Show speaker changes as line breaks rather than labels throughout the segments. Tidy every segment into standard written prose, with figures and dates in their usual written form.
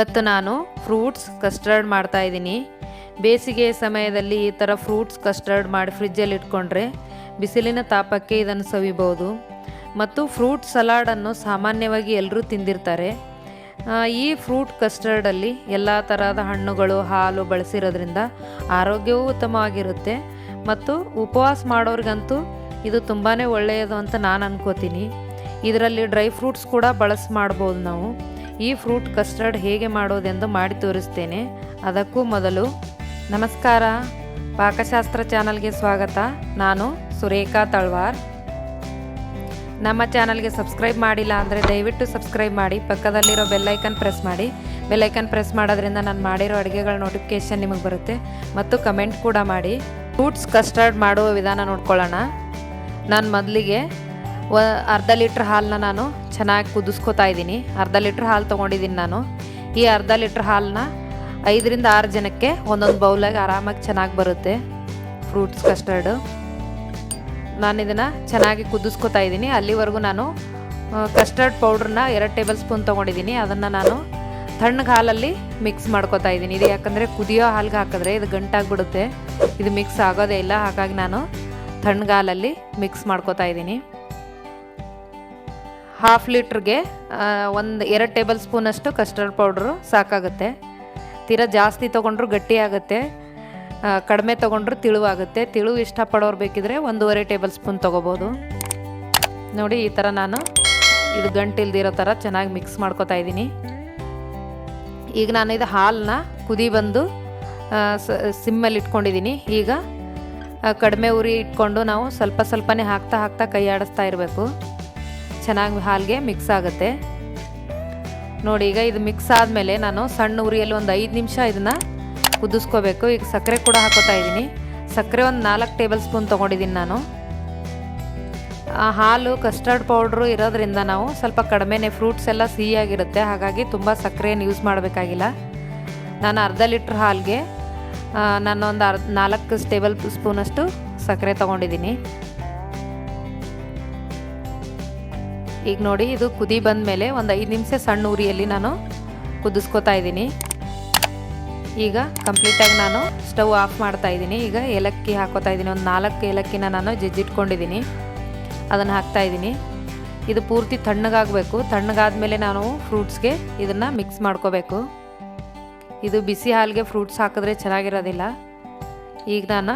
ಇವತ್ತು ನಾನು fruits custard ಮಾಡ್ತಾ ಇದ್ದೀನಿ. ಬೇಸಿಗೆ ಸಮಯದಲ್ಲಿ ಈ ಥರ ಫ್ರೂಟ್ಸ್ ಕಸ್ಟರ್ಡ್ ಮಾಡಿ ಫ್ರಿಜ್ಜಲ್ಲಿ ಇಟ್ಕೊಂಡ್ರೆ ಬಿಸಿಲಿನ ತಾಪಕ್ಕೆ ಇದನ್ನು ಸವಿಬೋದು. ಮತ್ತು ಫ್ರೂಟ್ ಸಲಾಡನ್ನು ಸಾಮಾನ್ಯವಾಗಿ ಎಲ್ಲರೂ ತಿಂದಿರ್ತಾರೆ. ಈ ಫ್ರೂಟ್ ಕಸ್ಟರ್ಡಲ್ಲಿ ಎಲ್ಲ ಥರದ ಹಣ್ಣುಗಳು ಹಾಲು ಬಳಸಿರೋದ್ರಿಂದ ಆರೋಗ್ಯವೂ ಉತ್ತಮವಾಗಿರುತ್ತೆ. ಮತ್ತು ಉಪವಾಸ ಮಾಡೋರಿಗಂತೂ ಇದು ತುಂಬಾ ಒಳ್ಳೆಯದು ಅಂತ ನಾನು ಅನ್ಕೋತೀನಿ. ಇದರಲ್ಲಿ ಡ್ರೈ ಫ್ರೂಟ್ಸ್ ಕೂಡ ಬಳಸಿ ಮಾಡ್ಬೋದು ನಾವು. ಈ ಫ್ರೂಟ್ ಕಸ್ಟರ್ಡ್ ಹೇಗೆ ಮಾಡೋದೆಂದು ಮಾಡಿ ತೋರಿಸ್ತೇನೆ. ಅದಕ್ಕೂ ಮೊದಲು ನಮಸ್ಕಾರ, ಪಾಕಶಾಸ್ತ್ರ ಚಾನಲ್ಗೆ ಸ್ವಾಗತ. ನಾನು ಸುರೇಖಾ ತಳವಾರ್. ನಮ್ಮ ಚಾನಲ್ಗೆ ಸಬ್ಸ್ಕ್ರೈಬ್ ಮಾಡಿಲ್ಲ ಅಂದರೆ ದಯವಿಟ್ಟು ಸಬ್ಸ್ಕ್ರೈಬ್ ಮಾಡಿ, ಪಕ್ಕದಲ್ಲಿರೋ ಬೆಲ್ಲೈಕನ್ ಪ್ರೆಸ್ ಮಾಡಿ. ಬೆಲ್ಲೈಕನ್ ಪ್ರೆಸ್ ಮಾಡೋದ್ರಿಂದ ನಾನು ಮಾಡಿರೋ ಅಡುಗೆಗಳ ನೋಟಿಫಿಕೇಷನ್ ನಿಮಗೆ ಬರುತ್ತೆ. ಮತ್ತು ಕಮೆಂಟ್ ಕೂಡ ಮಾಡಿ. ಫ್ರೂಟ್ಸ್ ಕಸ್ಟರ್ಡ್ ಮಾಡುವ ವಿಧಾನ ನೋಡ್ಕೊಳ್ಳೋಣ. ನಾನು ಮೊದಲಿಗೆ ಅರ್ಧ ಲೀಟ್ರ್ ಹಾಲನ್ನ ನಾನು ಚೆನ್ನಾಗಿ ಕುದಿಸ್ಕೊತಾ ಇದ್ದೀನಿ. ಅರ್ಧ ಲೀಟ್ರ್ ಹಾಲು ತೊಗೊಂಡಿದ್ದೀನಿ ನಾನು. ಈ ಅರ್ಧ ಲೀಟ್ರ್ ಹಾಲನ್ನ 5 ರಿಂದ 6 ಜನಕ್ಕೆ ಒಂದೊಂದು ಬೌಲಾಗಿ ಆರಾಮಾಗಿ ಚೆನ್ನಾಗಿ ಬರುತ್ತೆ ಫ್ರೂಟ್ಸ್ ಕಸ್ಟರ್ಡು. ನಾನು ಇದನ್ನು ಚೆನ್ನಾಗಿ ಕುದಿಸ್ಕೊತಾ ಇದ್ದೀನಿ. ಅಲ್ಲಿವರೆಗೂ ನಾನು ಕಸ್ಟರ್ಡ್ ಪೌಡ್ರನ್ನ 2 ಟೇಬಲ್ ಸ್ಪೂನ್ ತೊಗೊಂಡಿದ್ದೀನಿ. ಅದನ್ನು ನಾನು ತಣ್ಣಗೆ ಹಾಲಲ್ಲಿ ಮಿಕ್ಸ್ ಮಾಡ್ಕೊತಾ ಇದ್ದೀನಿ. ಇದು ಯಾಕಂದರೆ ಕುದಿಯೋ ಹಾಲಿಗೆ ಹಾಕಿದ್ರೆ ಇದು ಗಂಟಾಗಿಬಿಡುತ್ತೆ, ಇದು ಮಿಕ್ಸ್ ಆಗೋದೇ ಇಲ್ಲ. ಹಾಗಾಗಿ ನಾನು ತಣ್ಣಗೆ ಹಾಲಲ್ಲಿ ಮಿಕ್ಸ್ ಮಾಡ್ಕೊತಾ ಇದ್ದೀನಿ. ಹಾಫ್ ಲೀಟ್ರಿಗೆ 2 ಟೇಬಲ್ ಸ್ಪೂನಷ್ಟು ಕಸ್ಟರ್ಡ್ ಪೌಡ್ರು ಸಾಕಾಗುತ್ತೆ. ತೀರಾ ಜಾಸ್ತಿ ತೊಗೊಂಡ್ರು ಗಟ್ಟಿ ಆಗುತ್ತೆ, ಕಡಿಮೆ ತೊಗೊಂಡ್ರು ತಿಳುವಾಗುತ್ತೆ. ತಿಳುವು ಇಷ್ಟಪಡೋರು ಬೇಕಿದ್ರೆ 1.5 ಟೇಬಲ್ ಸ್ಪೂನ್ ತೊಗೋಬೋದು. ನೋಡಿ, ಈ ಥರ ನಾನು ಇದು ಗಂಟಿಲ್ದಿರೋ ಥರ ಚೆನ್ನಾಗಿ ಮಿಕ್ಸ್ ಮಾಡ್ಕೊತಾ ಇದ್ದೀನಿ. ಈಗ ನಾನು ಇದು ಹಾಲನ್ನ ಕುದಿ ಬಂದು ಸಿಮ್ಮಲ್ಲಿ ಇಟ್ಕೊಂಡಿದ್ದೀನಿ. ಈಗ ಕಡಿಮೆ ಉರಿ ಇಟ್ಕೊಂಡು ನಾವು ಸ್ವಲ್ಪ ಸ್ವಲ್ಪನೇ ಹಾಕ್ತಾ ಕೈ ಆಡಿಸ್ತಾ ಇರಬೇಕು. ಚೆನ್ನಾಗಿ ಹಾಲಿಗೆ ಮಿಕ್ಸ್ ಆಗುತ್ತೆ. ನೋಡಿ, ಈಗ ಇದು ಮಿಕ್ಸ್ ಆದಮೇಲೆ ನಾನು ಸಣ್ಣ ಉರಿಯಲ್ಲಿ ಒಂದು 5 ನಿಮಿಷ ಇದನ್ನು ಕುದಿಸ್ಕೋಬೇಕು. ಈಗ ಸಕ್ಕರೆ ಕೂಡ ಹಾಕೋತಾ ಇದ್ದೀನಿ. ಸಕ್ಕರೆ ಒಂದು 4 ಟೇಬಲ್ ಸ್ಪೂನ್ ತೊಗೊಂಡಿದ್ದೀನಿ ನಾನು. ಹಾಲು ಕಸ್ಟರ್ಡ್ ಪೌಡ್ರು ಇರೋದ್ರಿಂದ ನಾವು ಸ್ವಲ್ಪ ಕಡಿಮೆನೇ, ಫ್ರೂಟ್ಸ್ ಎಲ್ಲ ಸಿಹಿಯಾಗಿರುತ್ತೆ. ಹಾಗಾಗಿ ತುಂಬ ಸಕ್ಕರೆಯನ್ನು ಯೂಸ್ ಮಾಡಬೇಕಾಗಿಲ್ಲ. ನಾನು ಅರ್ಧ ಲೀಟ್ರ್ ಹಾಲಿಗೆ ನಾನೊಂದು 4 ಟೇಬಲ್ ಸ್ಪೂನಷ್ಟು ಸಕ್ಕರೆ ತೊಗೊಂಡಿದ್ದೀನಿ. ಈಗ ನೋಡಿ, ಇದು ಕುದಿ ಬಂದ ಮೇಲೆ ಒಂದು 5 ನಿಮಿಷ ಸಣ್ಣ ಉರಿಯಲ್ಲಿ ನಾನು ಕುದಿಸ್ಕೊತಾ ಇದ್ದೀನಿ. ಈಗ ಕಂಪ್ಲೀಟಾಗಿ ನಾನು ಸ್ಟವ್ ಆಫ್ ಮಾಡ್ತಾ ಇದ್ದೀನಿ. ಈಗ ಏಲಕ್ಕಿ ಹಾಕೋತಾ ಇದ್ದೀನಿ. ಒಂದು 4 ಏಲಕ್ಕಿನ ನಾನು ಜಜ್ಜಿಟ್ಕೊಂಡಿದ್ದೀನಿ, ಅದನ್ನು ಹಾಕ್ತಾ ಇದ್ದೀನಿ. ಇದು ಪೂರ್ತಿ ತಣ್ಣಗಾಗಬೇಕು. ತಣ್ಣಗಾದ್ಮೇಲೆ ನಾನು ಫ್ರೂಟ್ಸ್ಗೆ ಇದನ್ನು ಮಿಕ್ಸ್ ಮಾಡ್ಕೋಬೇಕು. ಇದು ಬಿಸಿ ಹಾಲಿಗೆ ಫ್ರೂಟ್ಸ್ ಹಾಕಿದ್ರೆ ಚೆನ್ನಾಗಿರೋದಿಲ್ಲ. ಈಗ ನಾನು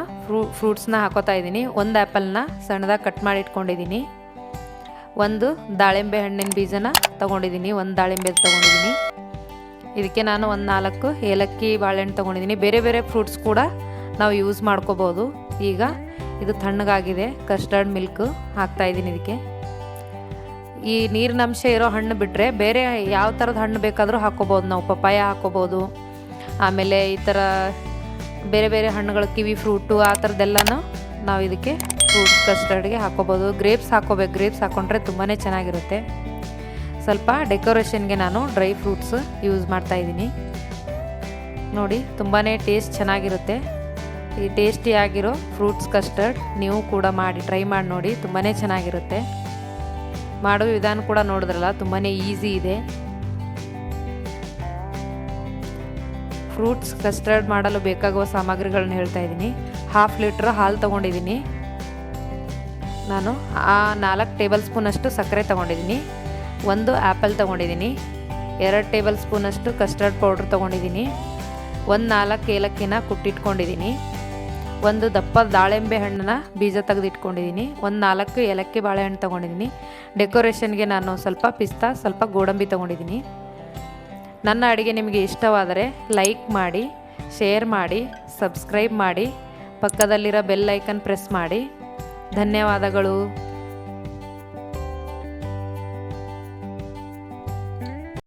ಫ್ರೂಟ್ಸ್ನ ಹಾಕೋತಾ ಇದ್ದೀನಿ. ಒಂದು ಆ್ಯಪಲ್ನ ಸಣ್ಣದಾಗಿ ಕಟ್ ಮಾಡಿ ಇಟ್ಕೊಂಡಿದ್ದೀನಿ. ಒಂದು ದಾಳಿಂಬೆ ಹಣ್ಣಿನ ಬೀಜನ ತೊಗೊಂಡಿದ್ದೀನಿ, ಒಂದು ದಾಳಿಂಬೆ ತೊಗೊಂಡಿದ್ದೀನಿ. ಇದಕ್ಕೆ ನಾನು ಒಂದು 4 ಏಲಕ್ಕಿ ಬಾಳೆಹಣ್ಣು ತೊಗೊಂಡಿದ್ದೀನಿ. ಬೇರೆ ಬೇರೆ ಫ್ರೂಟ್ಸ್ ಕೂಡ ನಾವು ಯೂಸ್ ಮಾಡ್ಕೋಬೋದು. ಈಗ ಇದು ತಣ್ಣಗಾಗಿದೆ. ಕಸ್ಟರ್ಡ್ ಮಿಲ್ಕ್ ಹಾಕ್ತಾಯಿದ್ದೀನಿ ಇದಕ್ಕೆ. ಈ ನೀರಿನಂಶ ಇರೋ ಹಣ್ಣು ಬಿಟ್ಟರೆ ಬೇರೆ ಯಾವ ಥರದ ಹಣ್ಣು ಬೇಕಾದರೂ ಹಾಕ್ಕೋಬೋದು ನಾವು. ಪಪ್ಪಾಯ ಹಾಕ್ಕೋಬೋದು, ಆಮೇಲೆ ಈ ಥರ ಬೇರೆ ಬೇರೆ ಹಣ್ಣುಗಳು, ಕಿವಿ ಫ್ರೂಟು, ಆ ಥರದ್ದೆಲ್ಲನೂ ನಾವು ಇದಕ್ಕೆ ಫ್ರೂಟ್ ಕಸ್ಟರ್ಡ್ಗೆ ಹಾಕ್ಕೋಬೋದು. ಗ್ರೇಪ್ಸ್ ಹಾಕ್ಕೋಬೇಕು. ಗ್ರೇಪ್ಸ್ ಹಾಕ್ಕೊಂಡ್ರೆ ತುಂಬಾ ಚೆನ್ನಾಗಿರುತ್ತೆ. ಸ್ವಲ್ಪ ಡೆಕೋರೇಷನ್ಗೆ ನಾನು ಡ್ರೈ ಫ್ರೂಟ್ಸ್ ಯೂಸ್ ಮಾಡ್ತಾಯಿದ್ದೀನಿ. ನೋಡಿ, ತುಂಬಾ ಟೇಸ್ಟ್ ಚೆನ್ನಾಗಿರುತ್ತೆ. ಈ ಟೇಸ್ಟಿಯಾಗಿರೋ ಫ್ರೂಟ್ಸ್ ಕಸ್ಟರ್ಡ್ ನೀವು ಕೂಡ ಟ್ರೈ ಮಾಡಿ ನೋಡಿ. ತುಂಬಾ ಚೆನ್ನಾಗಿರುತ್ತೆ. ಮಾಡೋ ವಿಧಾನ ಕೂಡ ನೋಡಿದ್ರಲ್ಲ, ತುಂಬಾ ಈಸಿ ಇದೆ. ಫ್ರೂಟ್ಸ್ ಕಸ್ಟರ್ಡ್ ಮಾಡಲು ಬೇಕಾಗುವ ಸಾಮಗ್ರಿಗಳನ್ನ ಹೇಳ್ತಾ ಇದ್ದೀನಿ. ಹಾಫ್ ಲೀಟ್ರ್ ಹಾಲು ತೊಗೊಂಡಿದ್ದೀನಿ ನಾನು. 4 ಟೇಬಲ್ ಸ್ಪೂನಷ್ಟು ಸಕ್ಕರೆ ತೊಗೊಂಡಿದ್ದೀನಿ. ಒಂದು ಆ್ಯಪಲ್ ತೊಗೊಂಡಿದ್ದೀನಿ. 2 ಟೇಬಲ್ ಸ್ಪೂನಷ್ಟು ಕಸ್ಟರ್ಡ್ ಪೌಡ್ರ್ ತೊಗೊಂಡಿದ್ದೀನಿ. ಒಂದು 4 ಏಲಕ್ಕಿನ ಕುಟ್ಟಿಟ್ಕೊಂಡಿದ್ದೀನಿ. ಒಂದು ದಪ್ಪ ದಾಳಿಂಬೆ ಹಣ್ಣನ್ನ ಬೀಜ ತೆಗೆದಿಟ್ಕೊಂಡಿದ್ದೀನಿ. ಒಂದು 4 ಏಲಕ್ಕಿ ಬಾಳೆಹಣ್ಣು ತೊಗೊಂಡಿದ್ದೀನಿ. ಡೆಕೋರೇಷನ್ಗೆ ನಾನು ಸ್ವಲ್ಪ ಪಿಸ್ತಾ, ಸ್ವಲ್ಪ ಗೋಡಂಬಿ ತೊಗೊಂಡಿದ್ದೀನಿ. ನನ್ನ ಅಡುಗೆ ನಿಮಗೆ ಇಷ್ಟವಾದರೆ ಲೈಕ್ ಮಾಡಿ, ಶೇರ್ ಮಾಡಿ, ಸಬ್ಸ್ಕ್ರೈಬ್ ಮಾಡಿ, ಪಕ್ಕದಲ್ಲಿರೋ ಬೆಲ್ ಐಕನ್ ಪ್ರೆಸ್ ಮಾಡಿ. ಧನ್ಯವಾದಗಳು.